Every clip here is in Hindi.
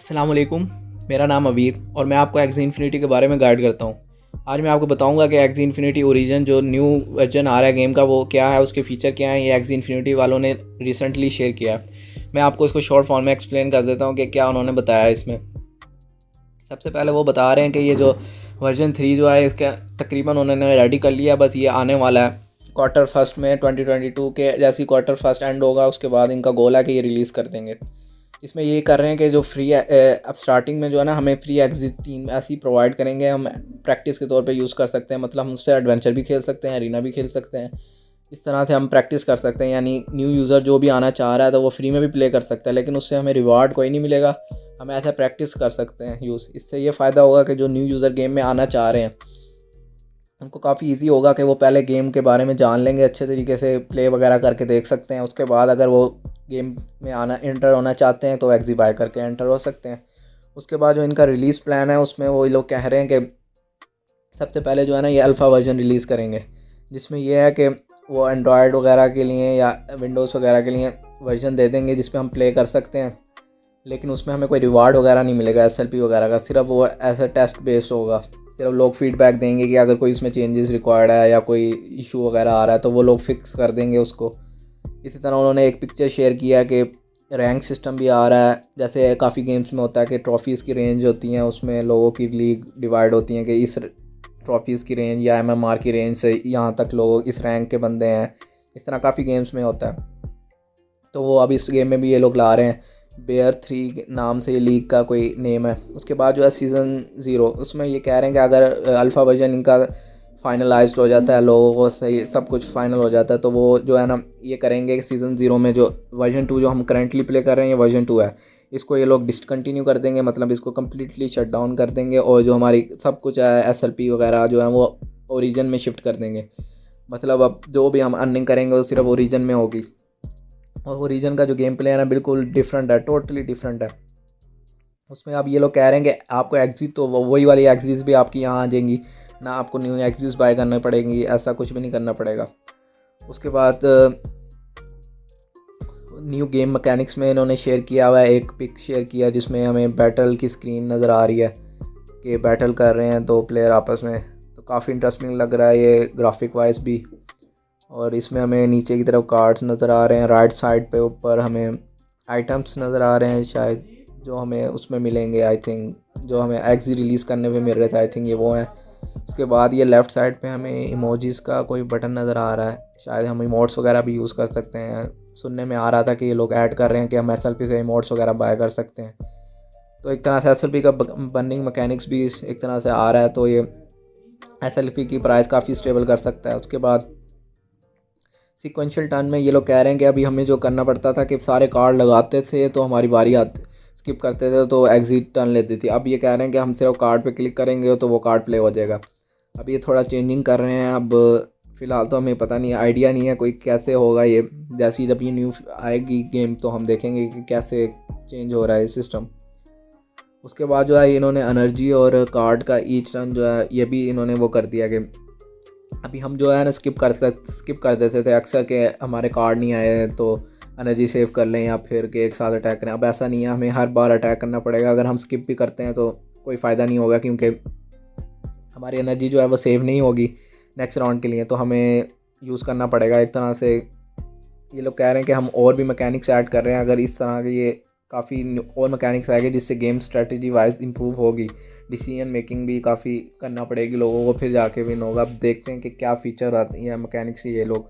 अस्सलाम वालेकुम। मेरा नाम अवीर और मैं आपको एक्स इन्फिनिटी के बारे में गाइड करता हूँ। आज मैं आपको बताऊँगा कि एक्स इन्फिनिटी ओरिजिन जो न्यू वर्जन आ रहा है गेम का वो क्या है, उसके फ़ीचर क्या हैं। ये एक्स इन्फिनिटी वालों ने रिसेंटली शेयर किया है। मैं आपको इसको शॉर्ट फॉर्म में एक्सप्लेन कर देता हूँ कि क्या उन्होंने बताया है इसमें। सबसे पहले वो बता रहे हैं कि ये जो वर्जन 3 जो है इसका तकरीबन उन्होंने रेडी कर लिया, बस ये आने वाला है क्वार्टर फर्स्ट में 2022 के। जैसे ही क्वार्टर फर्स्ट एंड होगा उसके बाद इनका गोल है कि ये रिलीज़ कर देंगे। इसमें ये कर रहे हैं कि जो फ्री अब स्टार्टिंग में जो है ना हमें फ्री एग्जिट 3 ऐसी प्रोवाइड करेंगे। हम प्रैक्टिस के तौर पे यूज़ कर सकते हैं, मतलब हम उससे एडवेंचर भी खेल सकते हैं, एरिना भी खेल सकते हैं। इस तरह से हम प्रैक्टिस कर सकते हैं, यानी न्यू यूज़र जो भी आना चाह रहा है तो वो फ्री में भी प्ले कर सकता है, लेकिन उससे हमें रिवार्ड कोई नहीं मिलेगा। हम ऐसा प्रैक्टिस कर सकते हैं यूज़। इससे ये फ़ायदा होगा कि जो न्यू यूज़र गेम में आना चाह रहे हैं उनको काफ़ी इजी होगा कि वो पहले गेम के बारे में जान लेंगे, अच्छे तरीके से प्ले वगैरह करके देख सकते हैं। उसके बाद अगर वो गेम में आना एंटर होना चाहते हैं तो एक्जी बाय करके एंटर हो सकते हैं। उसके बाद जो इनका रिलीज़ प्लान है उसमें वो लोग कह रहे हैं कि सबसे पहले जो है ना ये अल्फ़ा वर्जन रिलीज़ करेंगे, जिसमें यह है कि वो एंड्रॉयड वगैरह के लिए या विंडोज़ वगैरह के लिए वर्जन दे देंगे जिसमें हम प्ले कर सकते हैं, लेकिन उसमें हमें कोई रिवार्ड वगैरह नहीं मिलेगा एसएलपी वगैरह का। सिर्फ वो ऐसा टेस्ट बेस्ड होगा। सिर्फ लोग फीडबैक देंगे कि अगर कोई इसमें चेंजेस रिक्वायर्ड है या कोई इशू वगैरह आ रहा है तो वो लोग फिक्स कर देंगे उसको। इसी तरह उन्होंने एक पिक्चर शेयर किया कि रैंक सिस्टम भी आ रहा है। जैसे काफ़ी गेम्स में होता है कि ट्रॉफ़ीज़ की रेंज होती हैं, उसमें लोगों की लीग डिवाइड होती हैं कि इस ट्रॉफ़ीज़ की रेंज या एमएमआर की रेंज से यहाँ तक लोग इस रैंक के बंदे हैं। इस तरह काफ़ी गेम्स में होता है। तो वो अब इस गेम में भी ये लोग ला रहे हैं। बेयर 3 नाम से ये लीग का कोई नेम है। उसके बाद जो है सीज़न 0, उसमें ये कह रहे हैं कि अगर अल्फ़ा वर्जन इनका फाइनलाइज्ड हो जाता है, लोगों को सही सब कुछ फाइनल हो जाता है, तो वो जो है ना ये करेंगे कि सीज़न 0 में जो वर्जन 2 जो हम करंटली प्ले कर रहे हैं ये वर्जन 2 है, इसको ये लोग डिसकंटिन्यू कर देंगे, मतलब इसको कम्प्लीटली शट डाउन कर देंगे। और जो हमारी सब कुछ है एसएलपी वगैरह जो है वो ओरिजिन में शिफ्ट कर देंगे। मतलब अब जो भी हम अर्निंग करेंगे वो सिर्फ ओरिजिन में होगी। और ओरिजिन का जो गेम प्ले है ना बिल्कुल डिफरेंट है, टोटली डिफरेंट है। उसमें अब ये लोग कह रहे हैं कि आपको एग्जिट तो वही वाली एग्जिट भी आपकी यहाँ आ जाएंगी ना, आपको न्यू एग्जिट बाय करना पड़ेंगी, ऐसा कुछ भी नहीं करना पड़ेगा। उसके बाद न्यू गेम मैकेनिक्स में इन्होंने शेयर किया हुआ है, एक पिक शेयर किया जिसमें हमें बैटल की स्क्रीन नज़र आ रही है कि बैटल कर रहे हैं दो प्लेयर आपस में। तो काफ़ी इंटरेस्टिंग लग रहा है ये ग्राफिक वाइज भी। और इसमें हमें नीचे की तरफ कार्ड्स नज़र आ रहे हैं, राइट साइड पे ऊपर हमें आइटम्स नज़र आ रहे हैं शायद, जो हमें उसमें मिलेंगे। आई थिंक जो हमें एक्स रिलीज़ करने पे मिल रहे थे, आई थिंक ये वो हैं। उसके बाद ये लेफ़्ट साइड पे हमें इमोजीज़ का कोई बटन नज़र आ रहा है, शायद हम इमोट्स वगैरह भी यूज़ कर सकते हैं। सुनने में आ रहा था कि ये लोग ऐड कर रहे हैं कि हम एसएलपी से इमोट्स वगैरह बाय कर सकते हैं। तो एक तरह से एसएलपी का बर्निंग मैकेनिक्स भी एक तरह से आ रहा है, तो ये एसएलपी की प्राइस काफ़ी स्टेबल कर सकता है। उसके बाद सीक्वेंशियल टर्न में ये लोग कह रहे हैं कि अभी हमें जो करना पड़ता था कि सारे कार्ड लगाते थे तो हमारी बारी आती, स्किप करते थे तो एग्जिट टर्न लेती थी। अब ये कह रहे हैं कि हम सिर्फ कार्ड पे क्लिक करेंगे तो वो कार्ड प्ले हो जाएगा। अब ये थोड़ा चेंजिंग कर रहे हैं। अब फ़िलहाल तो हमें पता नहीं, आइडिया नहीं है कोई कैसे होगा ये। जैसे ही जब ये न्यू आएगी गेम तो हम देखेंगे कि कैसे चेंज हो रहा है सिस्टम। उसके बाद जो है इन्होंने एनर्जी और कार्ड का ईच टर्न जो है ये भी इन्होंने वो कर दिया कि अभी हम जो है ना स्किप कर देते थे अक्सर के हमारे कार्ड नहीं आए तो एनर्जी सेव कर लें या फिर कि एक साथ अटैक करें। अब ऐसा नहीं है, हमें हर बार अटैक करना पड़ेगा। अगर हम स्किप भी करते हैं तो कोई फ़ायदा नहीं होगा, क्योंकि हमारी एनर्जी जो है वो सेव नहीं होगी नेक्स्ट राउंड के लिए, तो हमें यूज़ करना पड़ेगा एक तरह से। ये लोग कह रहे हैं कि हम और भी मैकेनिक्स ऐड कर रहे हैं। अगर इस तरह के ये काफ़ी और मैकेनिक्स आएंगे जिससे गेम स्ट्रेटजी वाइज इंप्रूव होगी, डिसीजन मेकिंग भी काफ़ी करना पड़ेगी लोगों को, फिर जाके विन होगा। अब देखते हैं कि क्या फ़ीचर आते हैं मैकेनिक्स ये लोग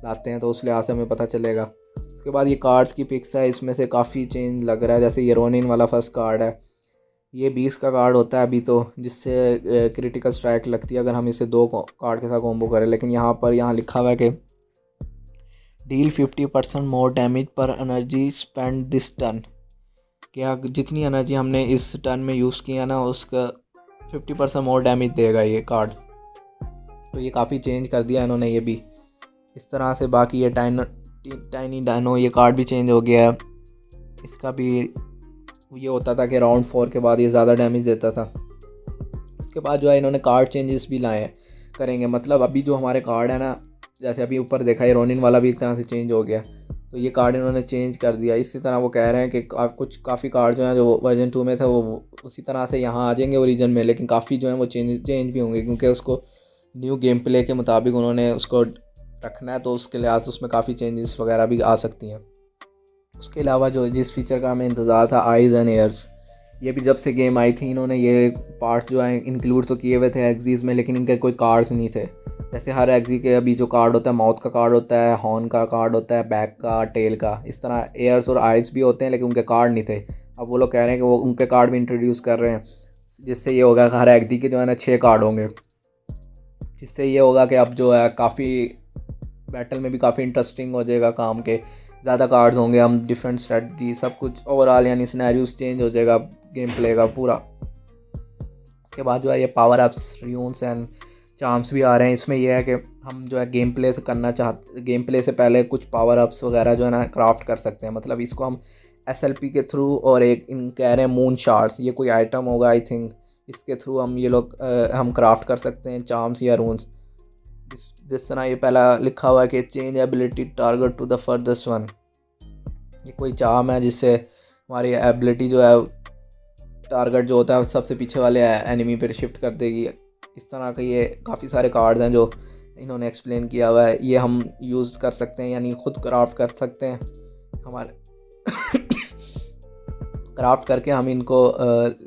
लाते हैं, तो उस लिहाज से हमें पता चलेगा। उसके बाद ये कार्ड्स की पिक्स है, इसमें से काफ़ी चेंज लग रहा है। जैसे ये रोनिन वाला फर्स्ट कार्ड है, ये 20 का कार्ड होता है अभी तो, जिससे क्रिटिकल स्ट्राइक लगती है अगर हम इसे 2 कार्ड के साथ कॉम्बो करें। लेकिन यहाँ लिखा हुआ है कि डील 50% मोर डैमेज पर एनर्जी स्पेंड दिस टर्न। क्या जितनी एनर्जी हमने इस टर्न में यूज़ किया ना उसका 50% मोर डैमेज देगा ये कार्ड। तो ये काफ़ी चेंज कर दिया इन्होंने ये भी इस तरह से। बाकी ये टाइनी डायनो ये कार्ड भी चेंज हो गया है। इसका भी ये होता था कि राउंड 4 के बाद ये ज़्यादा डैमेज देता था। उसके बाद जो है इन्होंने कार्ड चेंजेस भी लाए करेंगे। मतलब अभी जो हमारे कार्ड है ना, जैसे अभी ऊपर देखा है रोनिन वाला भी एक तरह से चेंज हो गया। तो ये कार्ड इन्होंने चेंज कर दिया। इसी तरह वो कह रहे हैं कि काफ़ी कार्ड जो हैं जो वर्जन 2 में थे वो उसी तरह से यहाँ आ जाएंगे ओरिजिन में, लेकिन काफ़ी जो है वो चेंज भी होंगे, क्योंकि उसको न्यू गेम प्ले के मुताबिक उन्होंने उसको रखना है, तो उसके लिहाज से उसमें काफ़ी चेंजेस वगैरह भी आ सकती हैं। उसके अलावा जो जिस फीचर का हमें इंतज़ार था, आइज़ एंड एयर्स, ये भी जब से गेम आई थी इन्होंने ये पार्ट जो है इंक्लूड तो किए हुए थे एक्जीज़ में, लेकिन इनके कोई कार्ड्स नहीं थे। जैसे हर एक्जी के अभी जो कार्ड होता है, माउथ का कार्ड होता है, हॉर्न का कार्ड होता है, बैक का, टेल का, इस तरह एयर्स और आइज़ भी होते हैं, लेकिन उनके कार्ड नहीं थे। अब वो लोग कह रहे हैं कि वो उनके कार्ड भी इंट्रोड्यूस कर रहे हैं, जिससे ये होगा कि हर एक्जी के जो है ना 6 कार्ड होंगे, जिससे ये होगा कि अब जो है काफ़ी बैटल में भी काफ़ी इंटरेस्टिंग हो जाएगा काम के, ज़्यादा कार्ड्स होंगे, हम डिफरेंट स्ट्रेटजी सब कुछ ओवरऑल यानी सिनेरियोस चेंज हो जाएगा गेम प्ले का पूरा। उसके बाद जो है ये पावर अप्स, र्यून्स एंड चार्म्स भी आ रहे हैं। इसमें यह है कि हम जो है गेम प्ले से पहले कुछ पावर अप्स वगैरह जो है ना क्राफ्ट कर सकते हैं। मतलब इसको हम SLP के थ्रू, और एक इन कह रहे हैं मून शार्ड्स, ये कोई आइटम होगा आई थिंक, इसके थ्रू हम ये लोग हम क्राफ्ट कर सकते हैं चार्म्स या रून्स। जिस तरह ये पहला लिखा हुआ है कि change ability target to the farthest one, ये कोई चार्म है जिससे हमारी एबिलिटी जो है टारगेट जो होता है सबसे पीछे वाले एनिमी पर शिफ्ट कर देगी। इस तरह के ये काफ़ी सारे कार्ड्स हैं जो इन्होंने एक्सप्लेन किया हुआ है। ये हम यूज़ कर सकते हैं, यानी ख़ुद क्राफ्ट कर सकते हैं, हमारे क्राफ्ट करके हम इनको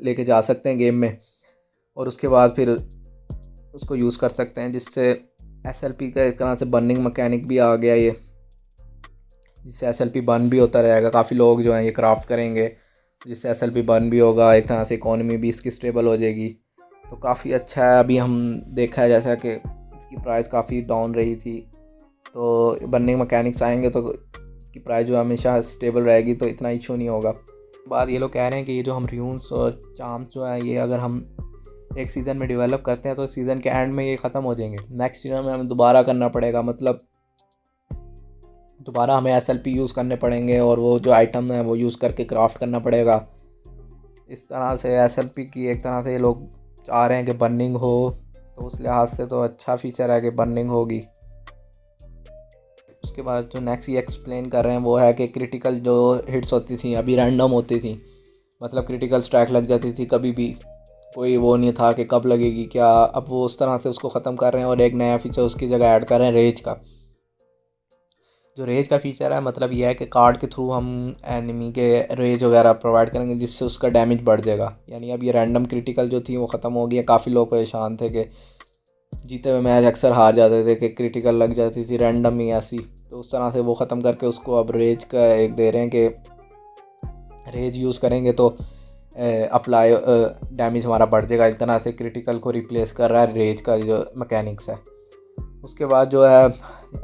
लेके जा सकते हैं गेम में, और उसके बाद फिर उसको यूज़ कर सकते हैं, जिससे SLP का एक तरह से बर्निंग मैकेनिक भी आ गया ये, जिससे SLP बर्न भी होता रहेगा। काफ़ी लोग जो हैं ये क्राफ्ट करेंगे, जिससे SLP बर्न भी होगा, एक तरह से इकोनॉमी भी इसकी स्टेबल हो जाएगी। तो काफ़ी अच्छा है। अभी हम देखा है जैसा कि इसकी प्राइस काफ़ी डाउन रही थी, तो बर्निंग मैकेनिक्स आएंगे तो इसकी प्राइस जो हमेशा स्टेबल रहेगी, तो इतना इशू नहीं होगा। बाद ये लोग कह रहे हैं कि ये जो हम र्यून्स और चार्म्स जो है ये अगर हम एक सीज़न में डेवलप करते हैं तो सीज़न के एंड में ये ख़त्म हो जाएंगे। नेक्स्ट सीज़न में हमें दोबारा करना पड़ेगा, मतलब दोबारा हमें SLP यूज़ करने पड़ेंगे, और वो जो आइटम है वो यूज़ करके क्राफ्ट करना पड़ेगा। इस तरह से SLP की एक तरह से ये लोग चाह रहे हैं कि बर्निंग हो, तो उस लिहाज से तो अच्छा फीचर है कि बर्निंग होगी। उसके बाद जो नेक्स्ट ये एक्सप्लेन कर रहे हैं वो है कि क्रिटिकल जो हिट्स होती थी अभी रैंडम होती थी, मतलब क्रिटिकल स्ट्राइक लग जाती थी कभी भी, कोई वो नहीं था कि कब लगेगी क्या। अब वो उस तरह से उसको ख़त्म कर रहे हैं, और एक नया फीचर उसकी जगह ऐड कर रहे हैं रेज का। जो रेज का फीचर है, मतलब ये है कि कार्ड के थ्रू हम एनिमी के रेज वगैरह प्रोवाइड करेंगे, जिससे उसका डैमेज बढ़ जाएगा। यानी अब ये रैंडम क्रिटिकल जो थी वो ख़त्म हो गई है। काफ़ी लोग परेशान थे कि जीते हुए मैच अक्सर हार जाते थे कि क्रिटिकल लग जाती थी रैंडम ही ऐसी, तो उस तरह से वो ख़त्म करके उसको अब रेज का एक दे रहे हैं कि रेज यूज़ करेंगे तो अप्लाई डैमेज हमारा बढ़ जाएगा। एक तरह से क्रिटिकल को रिप्लेस कर रहा है रेज का जो मैकेनिक्स है। उसके बाद जो है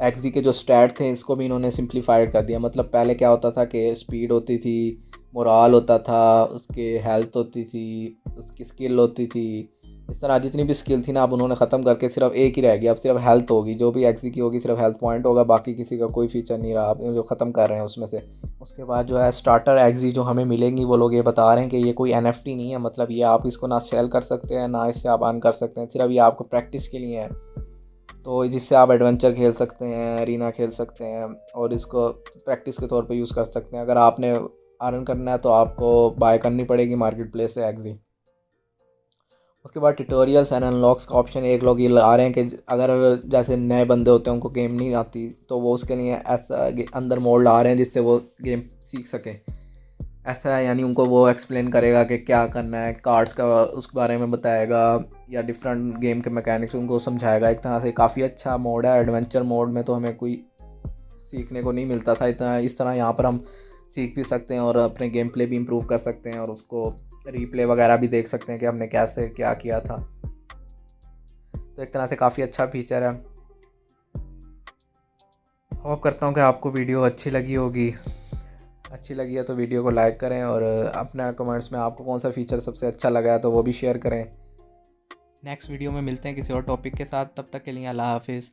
एक्जी के जो स्टैट थे इसको भी इन्होंने सिंप्लीफाइड कर दिया। मतलब पहले क्या होता था कि स्पीड होती थी, मोराल होता था, उसके हेल्थ होती थी, उसकी स्किल होती थी, इस तरह जितनी भी स्किल थी ना अब उन्होंने ख़त्म करके सिर्फ एक ही रह गया। अब सिर्फ हेल्थ होगी, जो भी एक्जी की होगी सिर्फ हेल्थ पॉइंट होगा, बाकी किसी का कोई फीचर नहीं रहा अब जो ख़त्म कर रहे हैं उसमें से। उसके बाद जो है स्टार्टर एक्जी जो हमें मिलेंगी वो लोग ये बता रहे हैं कि ये कोई NFT नहीं है, मतलब ये आप इसको ना सेल कर सकते हैं ना इससे आप अर्न कर सकते हैं, सिर्फ ये आपको प्रैक्टिस के लिए है। तो जिससे आप एडवेंचर खेल सकते हैं, एरिना खेल सकते हैं, और इसको प्रैक्टिस के तौर पे यूज़ कर सकते हैं। अगर आपने अर्न करना है तो आपको बाय करनी पड़ेगी मार्केट प्लेस से एक्जी। उसके बाद ट्यूटोरियल्स एंड अनलॉक्स का ऑप्शन एक लोग ये ला रहे हैं कि अगर जैसे नए बंदे होते हैं उनको गेम नहीं आती, तो वो उसके लिए ऐसा अंदर मोड ला रहे हैं जिससे वो गेम सीख सकें। ऐसा है, यानी उनको वो एक्सप्लेन करेगा कि क्या करना है, कार्ड्स का उसके बारे में बताएगा, या डिफरेंट गेम के मैकेनिक्स उनको समझाएगा। एक तरह से काफ़ी अच्छा मोड है। एडवेंचर मोड में तो हमें कोई सीखने को नहीं मिलता था इतना, इस तरह यहाँ पर हम सीख भी सकते हैं और अपने गेम प्ले भी इम्प्रूव कर सकते हैं, और उसको रीप्ले वगैरह भी देख सकते हैं कि हमने कैसे क्या किया था। तो एक तरह से काफ़ी अच्छा फीचर है। होप करता हूँ कि आपको वीडियो अच्छी लगी होगी। अच्छी लगी है तो वीडियो को लाइक करें, और अपना कमेंट्स में आपको कौन सा फ़ीचर सबसे अच्छा लगा है तो वो भी शेयर करें। नेक्स्ट वीडियो में मिलते हैं किसी और टॉपिक के साथ, तब तक के लिए अल्लाह हाफिज़।